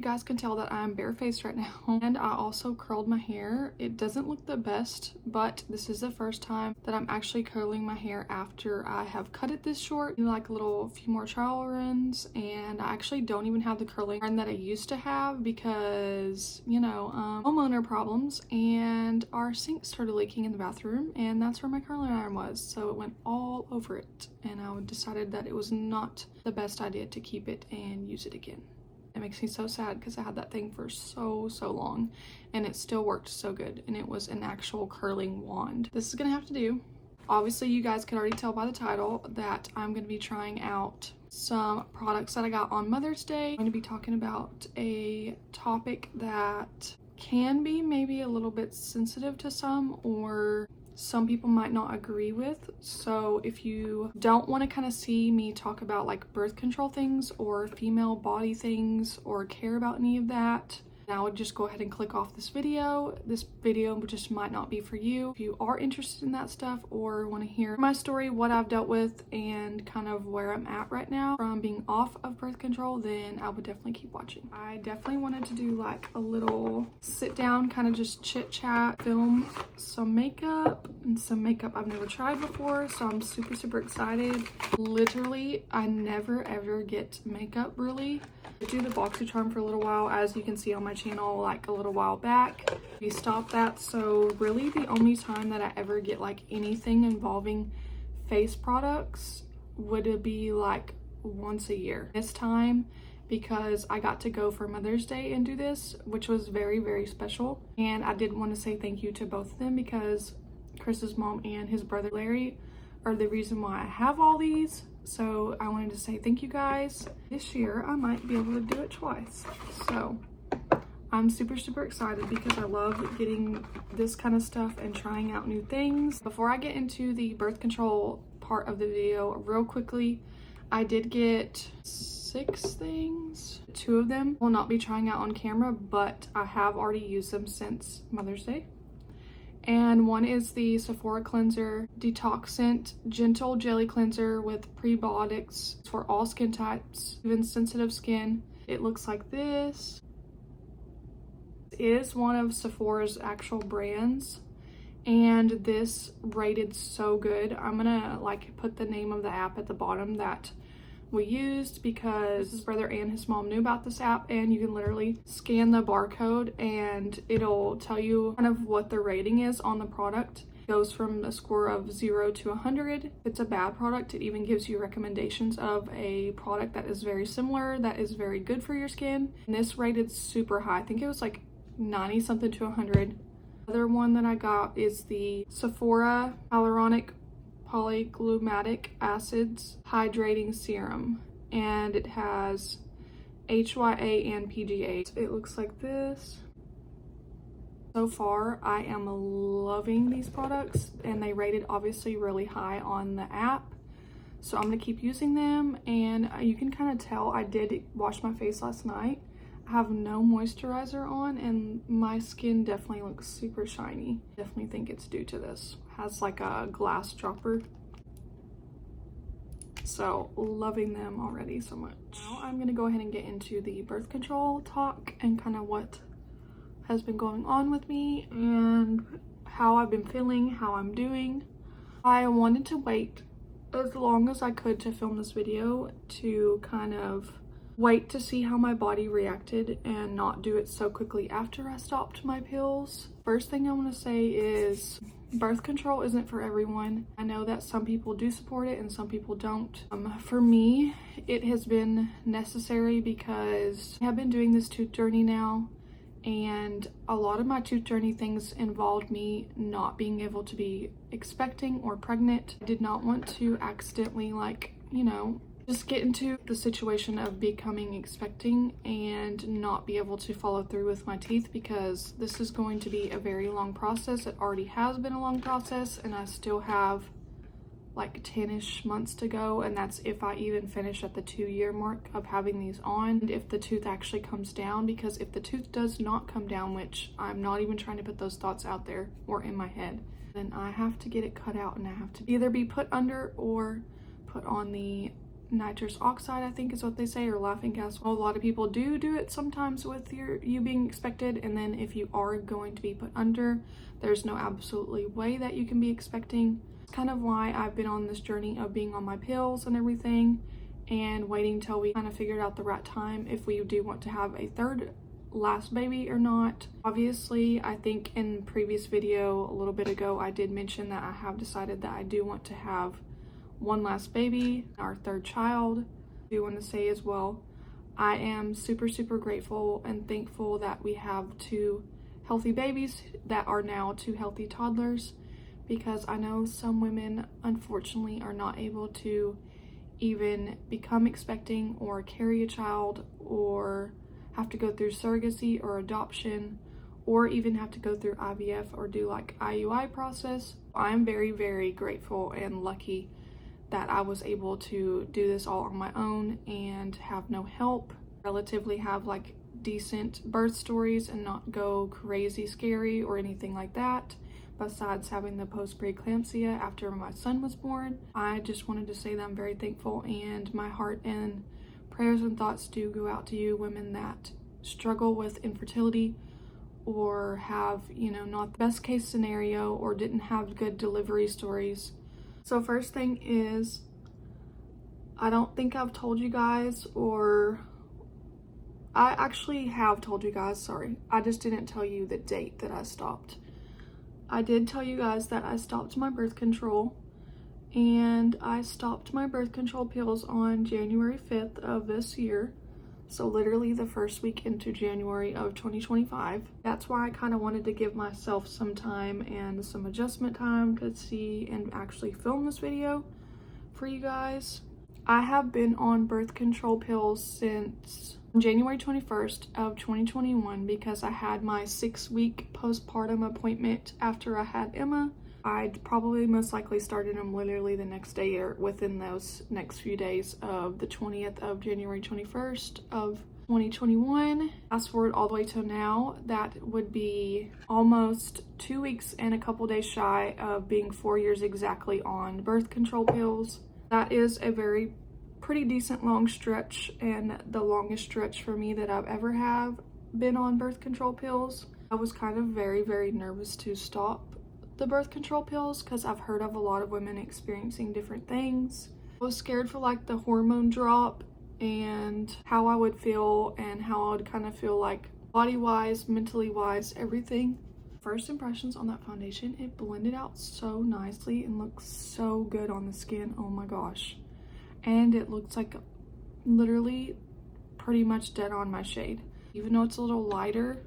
guys can tell that I'm barefaced right now and I also curled my hair. It doesn't look the best, but this is the first time that I'm actually curling my hair after I have cut it this short. Like a few more trial runs, and I actually don't even have the curling iron that I used to have because, you know, homeowner problems, and our sink started leaking in the bathroom, and that's where my curling iron was, so it went all over it, and I decided that it was not the best idea to keep it and use it again. It makes me so sad because I had that thing for so long and it still worked so good, and it was an actual curling wand. This is gonna have to do. Obviously you guys can already tell by the title that I'm gonna be trying out some products that I got on Mother's Day. I'm going to be talking about a topic that can be maybe a little bit sensitive to some, or some people might not agree with. So if you don't want to kind of see me talk about like birth control things or female body things or care about any of that, I would just go ahead and click off this video. This video just might not be for you. If you are interested in that stuff or want to hear my story, what I've dealt with, and kind of where I'm at right now from being off of birth control, then I would definitely keep watching. I definitely wanted to do like a little sit down, kind of just chit chat, film some makeup, and some makeup I've never tried before, so I'm super excited. Literally, I never ever get makeup really. I do the BoxyCharm for a little while, as you can see on my channel, like a little while back. We stopped that, so really the only time that I ever get like anything involving face products would be like once a year. This time, because I got to go for Mother's Day and do this, which was very special, and I did want to say thank you to both of them because Chris's mom and his brother Larry are the reason why I have all these. So I wanted to say thank you guys. This year I might be able to do it twice, so I'm super excited because I love getting this kind of stuff and trying out new things. Before I get into the birth control part of the video, real quickly, I did get 6 things. 2 of them will not be trying out on camera, but I have already used them since Mother's Day. And one is the Sephora Cleanser Detoxant Gentle Jelly Cleanser with prebiotics for all skin types, even sensitive skin. It looks like this. It is one of Sephora's actual brands, and this rated so good. I'm gonna like put the name of the app at the bottom that we used because his brother and his mom knew about this app, and you can literally scan the barcode and it'll tell you kind of what the rating is on the product. It goes from a score of 0 to 100. If it's a bad product, it even gives you recommendations of a product that is very similar, that is very good for your skin. And this rated super high. I think it was like 90 something to 100. Other one that I got is the Sephora Hyaluronic Polyglumatic Acids Hydrating Serum, and it has HYA and PGA. It looks like this. So far I am loving these products, and they rated obviously really high on the app, so I'm gonna keep using them. And you can kind of tell I did wash my face last night. I have no moisturizer on, and my skin definitely looks super shiny. Definitely think it's due to this. It has like a glass dropper. So loving them already so much. Now I'm gonna go ahead and get into the birth control talk and kind of what has been going on with me and how I've been feeling, how I'm doing. I wanted to wait as long as I could to film this video, to kind of wait to see how my body reacted and not do it so quickly after I stopped my pills. First thing I want to say is birth control isn't for everyone. I know that some people do support it and some people don't. For me, it has been necessary because I have been doing this tooth journey now, and a lot of my tooth journey things involved me not being able to be expecting or pregnant. I did not want to accidentally, like, you know, just get into the situation of becoming expecting and not be able to follow through with my teeth, because this is going to be a very long process. It already has been a long process, and I still have like 10-ish months to go, and that's if I even finish at the 2-year mark of having these on, and if the tooth actually comes down. Because if the tooth does not come down, which I'm not even trying to put those thoughts out there or in my head, then I have to get it cut out, and I have to either be put under or put on the nitrous oxide, I think is what they say, or laughing gas. A lot of people do it sometimes with you being expected, and then if you are going to be put under, there's no absolutely way that you can be expecting. It's kind of why I've been on this journey of being on my pills and everything, and waiting till we kind of figured out the right time if we do want to have a third last baby or not. Obviously, I think in previous video a little bit ago I did mention that I have decided that I do want to have one last baby, our third child. I do want to say as well, I am super grateful and thankful that we have 2 healthy babies that are now 2 healthy toddlers, because I know some women unfortunately are not able to even become expecting or carry a child, or have to go through surrogacy or adoption, or even have to go through IVF or do like IUI process. I'm very grateful and lucky that I was able to do this all on my own and have no help, relatively have like decent birth stories and not go crazy scary or anything like that, besides having the post preeclampsia after my son was born. I just wanted to say that I'm very thankful, and my heart and prayers and thoughts do go out to you women that struggle with infertility or have, you know, not the best case scenario or didn't have good delivery stories. So first thing is, I don't think I've told you guys, or I actually have told you guys, sorry. I just didn't tell you the date that I stopped. I did tell you guys that I stopped my birth control, and I stopped my birth control pills on January 5th of this year. So literally the first week into January of 2025. That's why I kind of wanted to give myself some time and some adjustment time to see and actually film this video for you guys. I have been on birth control pills since January 21st of 2021 because I had my 6-week postpartum appointment after I had Emma. I'd probably most likely started them literally the next day or within those next few days of the 20th of January 21st of 2021. Fast forward all the way to now, that would be almost 2 weeks and a couple days shy of being 4 years exactly on birth control pills. That is a pretty decent long stretch, and the longest stretch for me that I've ever have been on birth control pills. I was kind of very nervous to stop the birth control pills because I've heard of a lot of women experiencing different things. I was scared for like the hormone drop and how I would feel and how I would kind of feel like body wise, mentally wise, everything. First impressions on that foundation, it blended out so nicely and looks so good on the skin. Oh my gosh. And it looks like literally pretty much dead on my shade. Even though it's a little lighter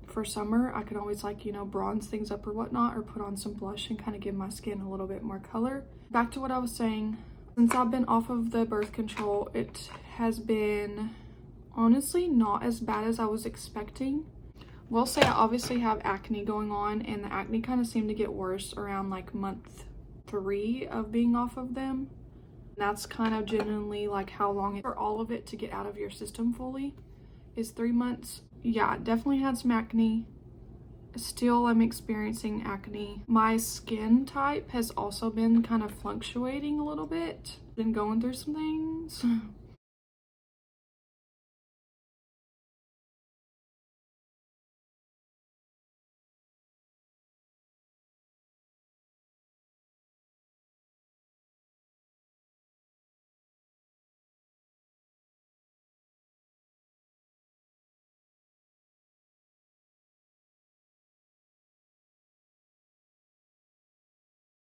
for summer, I can always like, you know, bronze things up or whatnot, or put on some blush and kind of give my skin a little bit more color. Back to what I was saying, since I've been off of the birth control, it has been honestly not as bad as I was expecting. Will say I obviously have acne going on, and the acne kind of seemed to get worse around like month 3 of being off of them. That's kind of genuinely like how long for all of it to get out of your system fully is 3 months. Yeah, definitely had some acne. Still I'm experiencing acne. My skin type has also been kind of fluctuating a little bit. Been going through some things.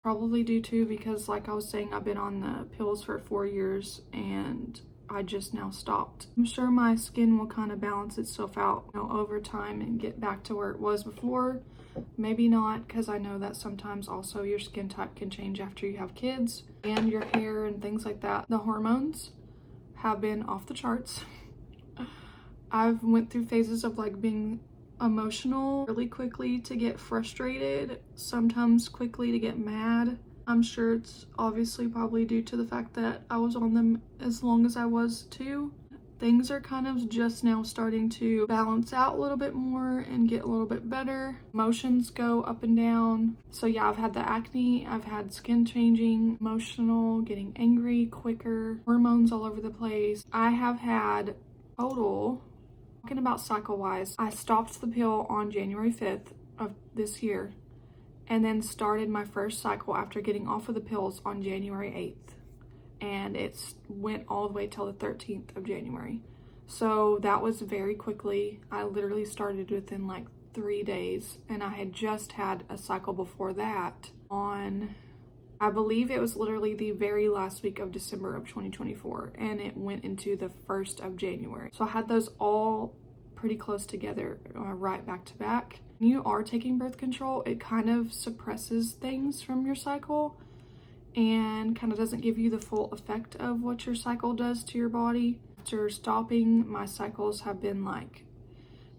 Probably due to, because like I was saying, I've been on the pills for 4 years and I just now stopped. I'm sure my skin will kind of balance itself out, you know, over time and get back to where it was before. Maybe not, because I know that sometimes also your skin type can change after you have kids, and your hair and things like that. The hormones have been off the charts. I've went through phases of like being emotional really quickly to get frustrated, sometimes quickly to get mad. I'm sure it's obviously probably due to the fact that I was on them as long as I was too. Things are kind of just now starting to balance out a little bit more and get a little bit better. Emotions go up and down. So yeah, I've had the acne, I've had skin changing, emotional, getting angry quicker, hormones all over the place. I have had total, talking about cycle wise, I stopped the pill on January 5th of this year and then started my first cycle after getting off of the pills on January 8th. And it went all the way till the 13th of January. So that was very quickly. I literally started within like 3 days, and I had just had a cycle before that on, I believe it was literally the very last week of December of 2024, and it went into the 1st of January. So I had those all pretty close together, right back to back. When you are taking birth control, it kind of suppresses things from your cycle and kind of doesn't give you the full effect of what your cycle does to your body. After stopping, my cycles have been like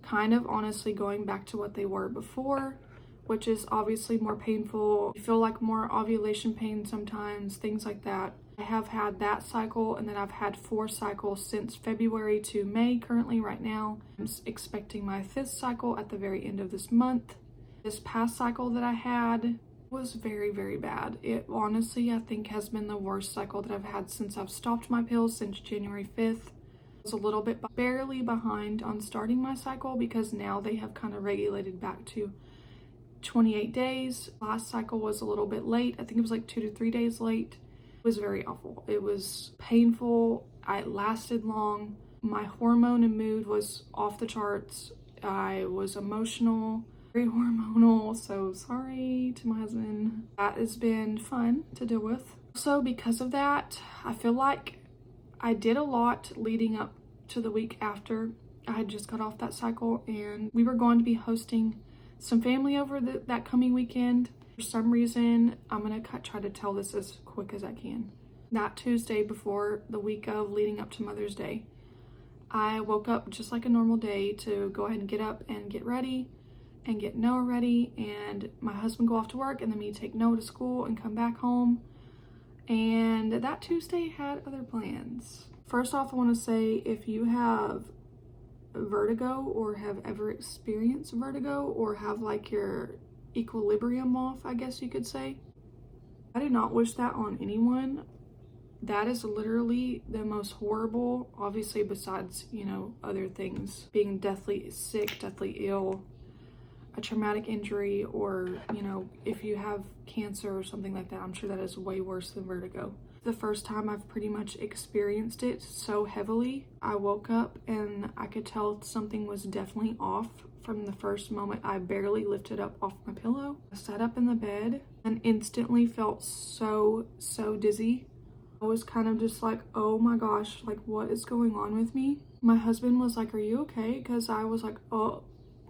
kind of honestly going back to what they were before, which is obviously more painful. You feel like more ovulation pain sometimes, things like that. I have had that cycle, and then I've had 4 cycles since February to May currently right now. I'm expecting my 5th cycle at the very end of this month. This past cycle that I had was very, very bad. It honestly, I think, has been the worst cycle that I've had since I've stopped my pills since January 5th. I was a little bit barely behind on starting my cycle because now they have kind of regulated back to 28 days. Last cycle was a little bit late. I think it was like 2 to 3 days late. It was very awful. It was painful. It lasted long. My hormone and mood was off the charts. I was emotional, very hormonal, so sorry to my husband. That has been fun to deal with. So because of that, I feel like I did a lot leading up to the week after I had just got off that cycle, and we were going to be hosting some family over that coming weekend. For some reason, I'm gonna try to tell this as quick as I can. That Tuesday before the week of leading up to Mother's Day, I woke up just like a normal day to go ahead and get up and get ready and get Noah ready, and my husband go off to work, and then me take Noah to school and come back home. And that Tuesday had other plans. First off, I want to say, if you have vertigo or have ever experienced vertigo or have like your equilibrium off, I guess you could say, I do not wish that on anyone. That is literally the most horrible, obviously besides, you know, other things, being deathly sick, deathly ill, a traumatic injury, or, you know, if you have cancer or something like that. I'm sure that is way worse than vertigo. The first time I've pretty much experienced it so heavily. I woke up and I could tell something was definitely off from the first moment I barely lifted up off my pillow. I sat up in the bed and instantly felt so dizzy. I was kind of just like, oh my gosh, like what is going on with me? My husband was like, are you okay? Because I was like, oh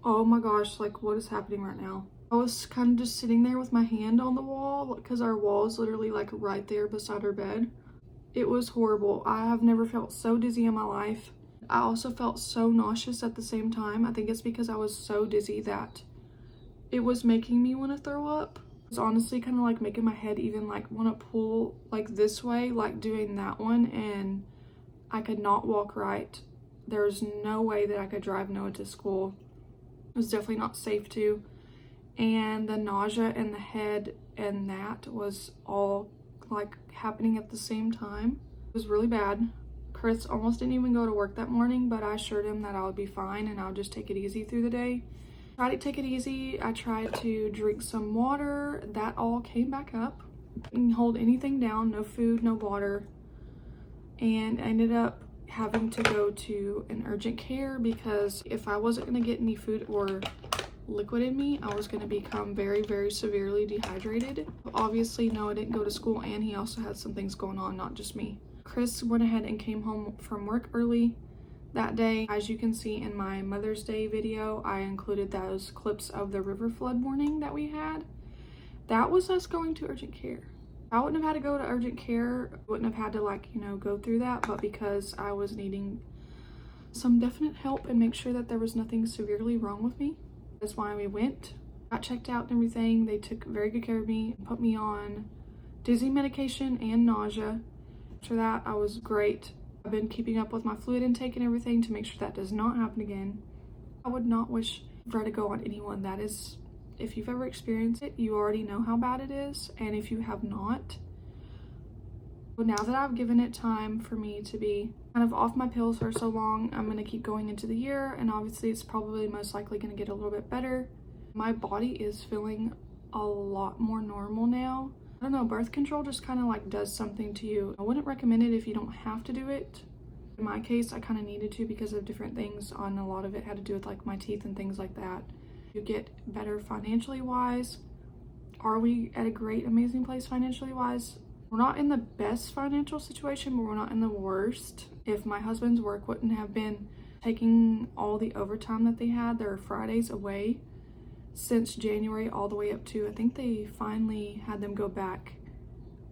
my gosh, like what is happening right now? I was kind of just sitting there with my hand on the wall because our wall is literally like right there beside our bed. It was horrible. I have never felt so dizzy in my life. I also felt so nauseous at the same time. I think it's because I was so dizzy that it was making me want to throw up. It was honestly kind of like making my head even like want to pull like this way, like doing that one, and I could not walk right. There was no way that I could drive Noah to school. It was definitely not safe to. And the nausea and the head and that was all like happening at the same time. It was really bad. Chris almost didn't even go to work that morning, but I assured him that I would be fine and I would just take it easy through the day. Tried to take it easy. I tried to drink some water. That all came back up. Didn't hold anything down, no food, no water. And I ended up having to go to an urgent care because if I wasn't going to get any food or liquid in me, I was going to become very severely dehydrated. Obviously, Noah didn't go to school, and he also had some things going on, not just me. Chris went ahead and came home from work early that day. As you can see in my Mother's Day video, I included those clips of the river flood warning that we had. That was us going to urgent care. I wouldn't have had to go to urgent care, wouldn't have had to like, you know, go through that, but because I was needing some definite help and make sure that there was nothing severely wrong with me, that's why we went. Got checked out and everything. They took very good care of me, put me on dizzy medication and nausea. After that, I was great. I've been keeping up with my fluid intake and everything to make sure that does not happen again. I would not wish vertigo on anyone. That is, if you've ever experienced it, you already know how bad it is. And if you have not, but now that I've given it time for me to be kind of off my pills for so long, I'm going to keep going into the year, and obviously it's probably most likely going to get a little bit better. My body is feeling a lot more normal now. I don't know, birth control just kind of like does something to you. I wouldn't recommend it if you don't have to do it. In my case, I kind of needed to because of different things, and a lot of it had to do with like my teeth and things like that. You get better financially wise. Are we at a great, amazing place financially wise? We're not in the best financial situation, but we're not in the worst. If my husband's work wouldn't have been taking all the overtime that they had, their Fridays away since January all the way up to, I think they finally had them go back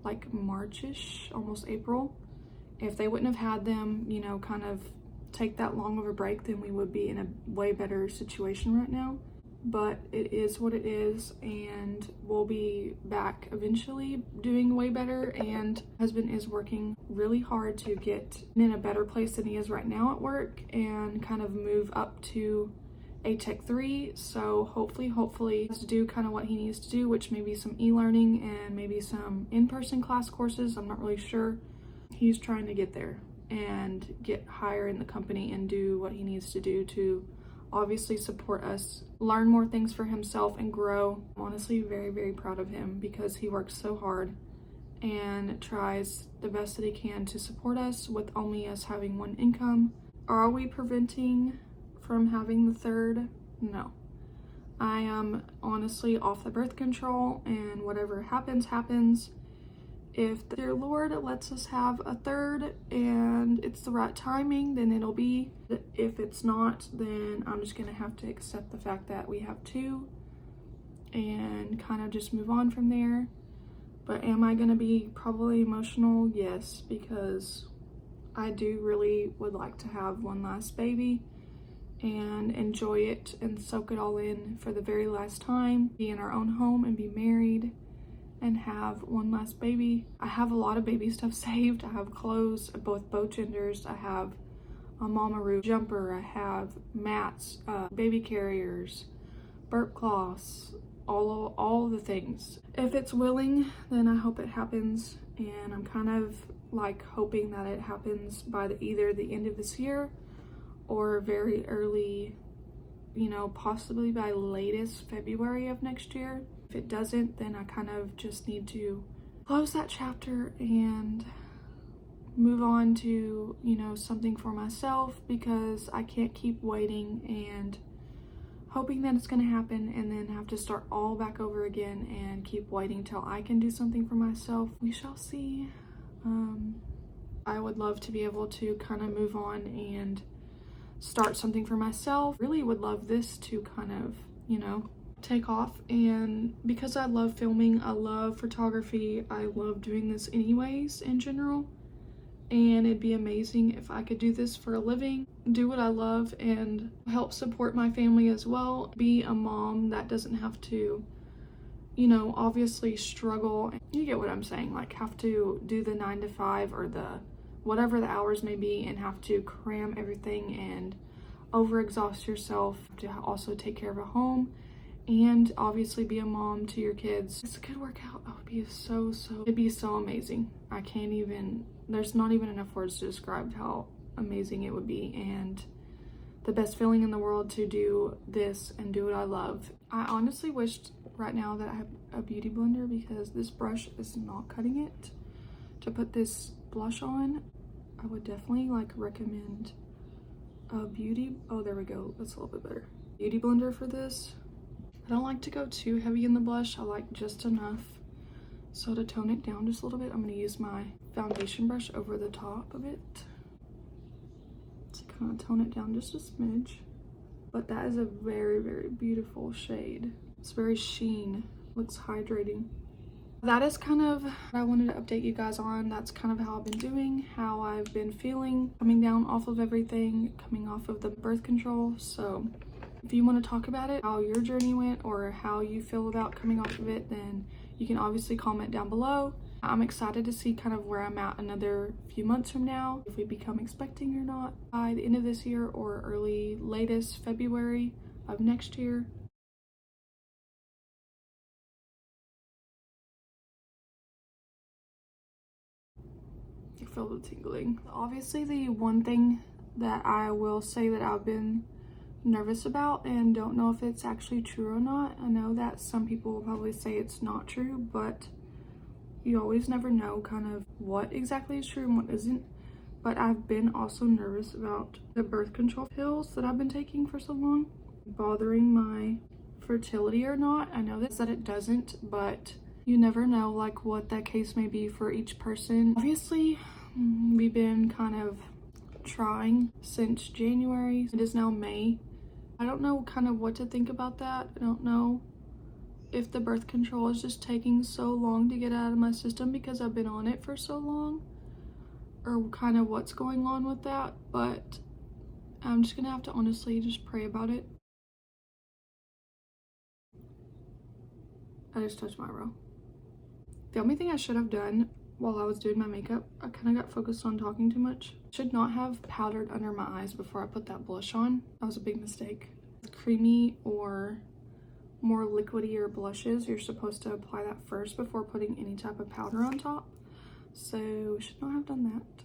like March-ish, almost April. If they wouldn't have had them, you know, kind of take that long of a break, then we would be in a way better situation right now. But it is what it is, and we'll be back eventually doing way better. And my husband is working really hard to get in a better place than he is right now at work and kind of move up to a Tech 3. So hopefully to do kind of what he needs to do, which may be some e-learning and maybe some in-person class courses. I'm not really sure. He's trying to get there and get higher in the company and do what he needs to do to obviously support us, learn more things for himself, and grow. I'm honestly very, very proud of him because he works so hard and tries the best that he can to support us with only us having one income. Are we preventing from having the third? No. I am honestly off the birth control, and whatever happens, happens. If the dear Lord lets us have a third and it's the right timing, then it'll be. If it's not, then I'm just gonna have to accept the fact that we have two and kind of just move on from there. But am I gonna be probably emotional? Yes, because I do really would like to have one last baby and enjoy it and soak it all in for the very last time, be in our own home and be married and have one last baby. I have a lot of baby stuff saved. I have clothes, both genders. I have a Mamaru jumper. I have mats, baby carriers, burp cloths, all of the things. If it's willing, then I hope it happens. And I'm kind of like hoping that it happens by either the end of this year or very early, you know, possibly by latest February of next year. If it doesn't, then I kind of just need to close that chapter and move on to, you know, something for myself, because I can't keep waiting and hoping that it's going to happen and then have to start all back over again and keep waiting till I can do something for myself. We shall see. I would love to be able to kind of move on and start something for myself. Really would love this to kind of, you know, take off. And because I love filming, I love photography, I love doing this anyways in general, and it'd be amazing if I could do this for a living, do what I love, and help support my family as well. Be a mom that doesn't have to, you know, obviously struggle. You get what I'm saying, like have to do the 9 to 5 or the whatever the hours may be and have to cram everything and overexhaust yourself to also take care of a home and obviously be a mom to your kids. It's a good workout. It'd be so amazing. I can't even, there's not even enough words to describe how amazing it would be, and the best feeling in the world to do this and do what I love. I honestly wished right now that I have a beauty blender, because this brush is not cutting it to put this blush on. I would definitely like recommend a beauty, oh there we go, that's a little bit better, beauty blender for this. I don't like to go too heavy in the blush. I like just enough. So to tone it down just a little bit, I'm going to use my foundation brush over the top of it to kind of tone it down just a smidge. But that is a very, very beautiful shade. It's very sheen, looks hydrating. That is kind of what I wanted to update you guys on. That's kind of how I've been doing, how I've been feeling, coming down off of everything, coming off of the birth control. So if you want to talk about it, how your journey went or how you feel about coming off of it, then you can obviously comment down below. I'm excited to see kind of where I'm at another few months from now, if we become expecting or not by the end of this year or early latest February of next year. I feel the tingling. Obviously, the one thing that I will say that I've been nervous about and don't know if it's actually true or not. I know that some people will probably say it's not true, but you always never know kind of what exactly is true and what isn't. But I've been also nervous about the birth control pills that I've been taking for so long bothering my fertility or not. I know that it doesn't, but you never know like what that case may be for each person. Obviously, we've been kind of trying since January. It is now May. I don't know kind of what to think about that. I don't know if the birth control is just taking so long to get out of my system because I've been on it for so long, or kind of what's going on with that, but I'm just gonna have to honestly just pray about it. I just touched my eyebrow. The only thing I should have done while I was doing my makeup, I kind of got focused on talking too much. Should not have powdered under my eyes before I put that blush on. That was a big mistake. Creamy or more liquidier blushes, you're supposed to apply that first before putting any type of powder on top. So should not have done that.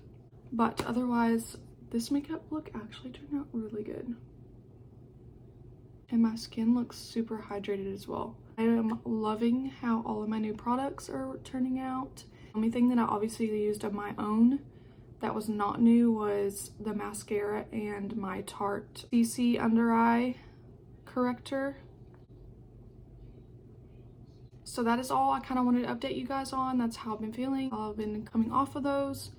But otherwise, this makeup look actually turned out really good. And my skin looks super hydrated as well. I am loving how all of my new products are turning out. The only thing that I obviously used of my own that was not new was the mascara and my Tarte CC under eye corrector. So that is all I kind of wanted to update you guys on. That's how I've been feeling. I've been coming off of those,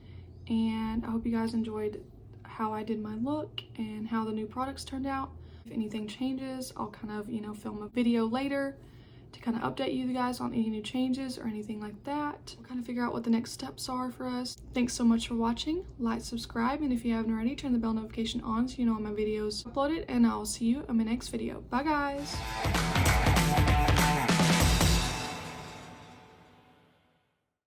and I hope you guys enjoyed how I did my look and how the new products turned out. If anything changes, I'll kind of, film a video later to kind of update you guys on any new changes or anything like that. We'll kind of figure out what the next steps are for us. Thanks so much for watching. Like, subscribe, and if you haven't already, turn the bell notification on so you know when my videos are uploaded, and I'll see you in my next video. Bye guys!